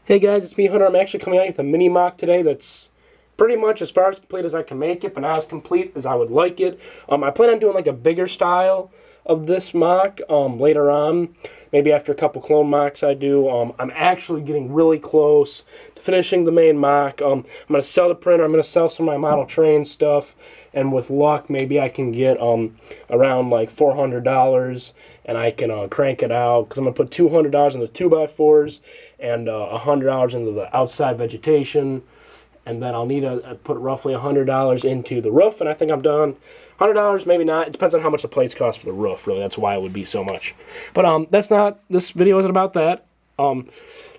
Hey guys, it's me, Hunter. I'm actually coming out with a mini mock today that's pretty much as far as complete as I can make it, but not as complete as I would like it. I plan on doing like a bigger style of this mock later on, maybe after a couple clone mocks I do. I'm actually getting really close to finishing the main mock. I'm going to sell the printer, I'm going to sell some of my model train stuff, and with luck maybe I can get around like $400 and I can crank it out, because I'm going to put $200 in the 2x4s and $100 into the outside vegetation, and then I'll need to put roughly $100 into the roof, and I think I'm done. $100, maybe not. It depends on how much the plates cost for the roof, really. That's why it would be so much. But that's not, this video isn't about that.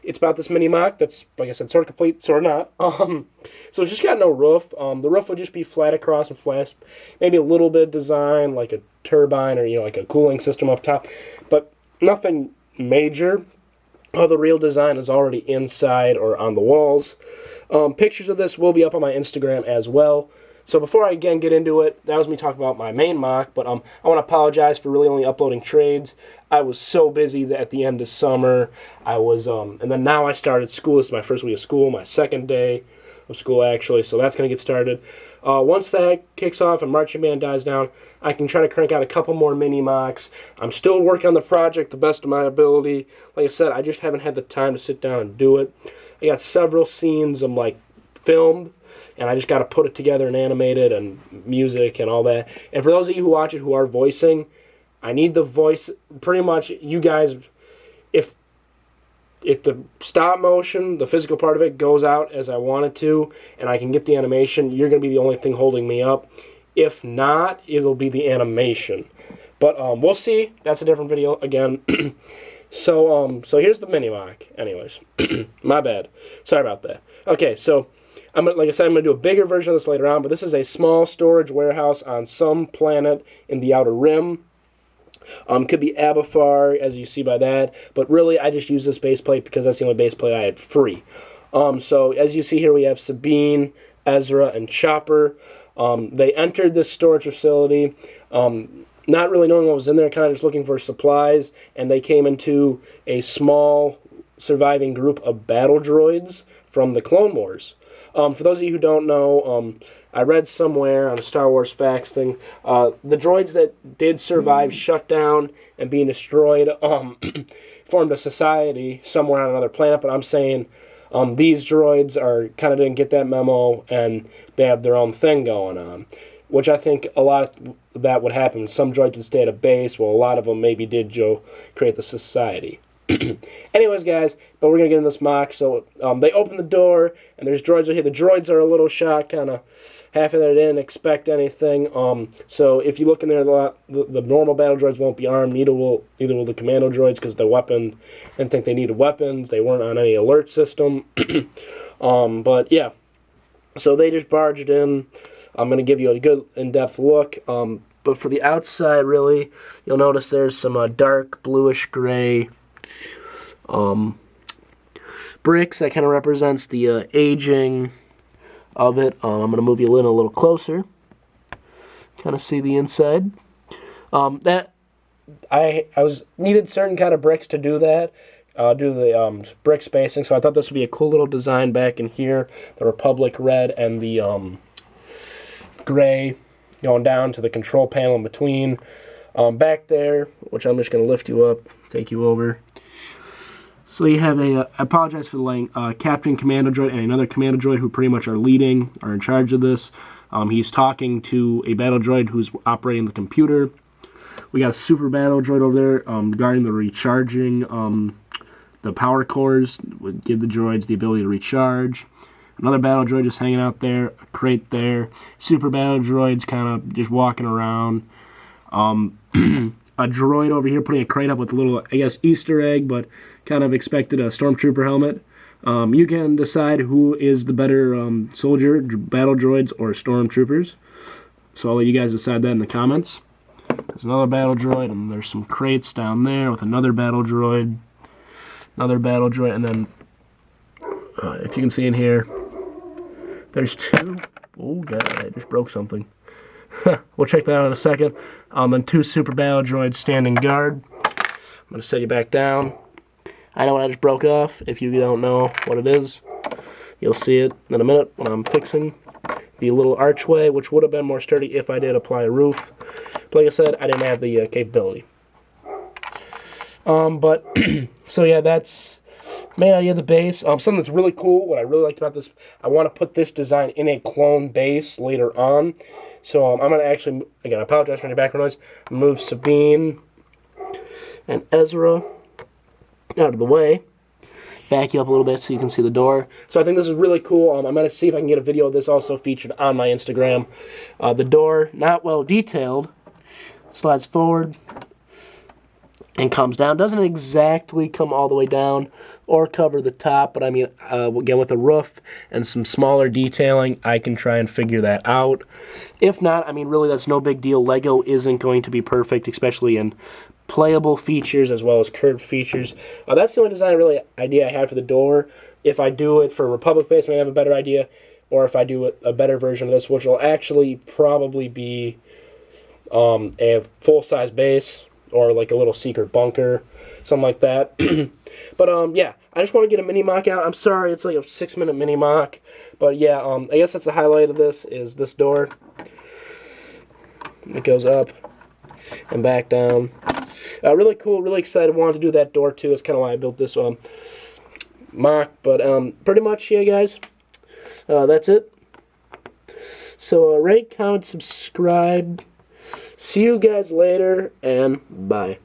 It's about this mini mock that's, like I said, sort of complete, sort of not. So it's just got no roof. The roof would just be flat across and flat. Maybe a little bit of design, like a turbine or, like a cooling system up top. But nothing major. All the real design is already inside or on the walls. Pictures of this will be up on my Instagram as well. So before I again get into it, that was me talking about my main mock, but I want to apologize for really only uploading trades. I was so busy at the end of summer. I was, and then now I started school. This is my first week of school, my second day of school actually, so that's going to get started. Once that kicks off and marching band dies down, I can try to crank out a couple more mini mocks. I'm still working on the project the best of my ability. Like I said, I just haven't had the time to sit down and do it. I got several scenes I'm like filmed, and I just got to put it together and animate it and music and all that. And for those of you who watch it who are voicing, I need the voice, pretty much you guys, if the stop motion, the physical part of it, goes out as I want it to, and I can get the animation, you're going to be the only thing holding me up. If not, it'll be the animation. But we'll see. That's a different video again. So here's the mini mock. Anyways, my bad. Sorry about that. Okay, so like I said, I'm gonna do a bigger version of this later on. But this is a small storage warehouse on some planet in the outer rim. Could be Abathar, as you see by that. But really, I just use this base plate because that's the only base plate I had free. So as you see here, we have Sabine, Ezra, and Chopper. They entered this storage facility, not really knowing what was in there, kind of just looking for supplies, and they came into a small surviving group of battle droids from the Clone Wars. For those of you who don't know, I read somewhere on a Star Wars Facts thing, the droids that did survive shutdown and being destroyed formed a society somewhere on another planet, but I'm saying these droids kind of didn't get that memo, and they have their own thing going on, which I think a lot of that would happen. Some droids would stay at a base, while a lot of them maybe did create the society. Anyways, guys, but we're going to get in this mock. So they open the door, and there's droids right here. The droids are a little shocked, kind of half of that didn't expect anything. So if you look in there, the normal battle droids won't be armed. Neither will the commando droids, because the weapon didn't think they needed weapons. They weren't on any alert system. But yeah, so they just barged in. I'm going to give you a good in-depth look. But for the outside, really, you'll notice there's some dark bluish gray bricks that kind of represents the aging of it. I'm going to move you in a little closer, kind of see the inside. That I needed certain kind of bricks to do that, do the brick spacing. So I thought this would be a cool little design back in here. The Republic red and the gray going down to the control panel in between. Back there, which I'm just going to lift you up, take you over. So you have I apologize for the lighting, Captain Commando Droid and another Commando Droid who pretty much are in charge of this. He's talking to a battle droid who's operating the computer. We got a super battle droid over there guarding the recharging, the power cores, would give the droids the ability to recharge. Another battle droid just hanging out there, a crate there. Super battle droids kind of just walking around. A droid over here putting a crate up with a little, I guess, Easter egg, but kind of expected a stormtrooper helmet. You can decide who is the better soldier, battle droids or stormtroopers. So I'll let you guys decide that in the comments. There's another battle droid, and there's some crates down there with another battle droid, and then if you can see in here, there's two. Oh god, I just broke something. We'll check that out in a second. Then two super battle droids standing guard. I'm going to set you back down. I know what I just broke off. If you don't know what it is, you'll see it in a minute when I'm fixing the little archway, which would have been more sturdy if I did apply a roof. But like I said, I didn't have the capability. But, so yeah, that's main idea of the base. Something that's really cool, what I really liked about this, I want to put this design in a clone base later on. So I'm going to actually, again, I apologize for any background noise, move Sabine and Ezra out of the way. Back you up a little bit so you can see the door. So I think this is really cool. I'm going to see if I can get a video of this also featured on my Instagram. The door, not well detailed, slides forward and comes down. Doesn't exactly come all the way down or cover the top, but I mean, again, with a roof and some smaller detailing, I can try and figure that out. If not, I mean, really, that's no big deal. Lego isn't going to be perfect, especially in playable features as well as curved features. That's the only design idea I had for the door. If I do it for Republic base, I may have a better idea, or if I do a better version of this, which will actually probably be a full-size base or like a little secret bunker, something like that. But yeah, I just want to get a mini mock out. I'm sorry, it's like a 6-minute mini mock, but yeah, I guess that's the highlight of this, is this door. It goes up and back down. Really cool, really excited. Wanted to do that door too. That's kind of why I built this mock. But pretty much, yeah, guys, that's it. So rate, comment, subscribe. See you guys later, and bye.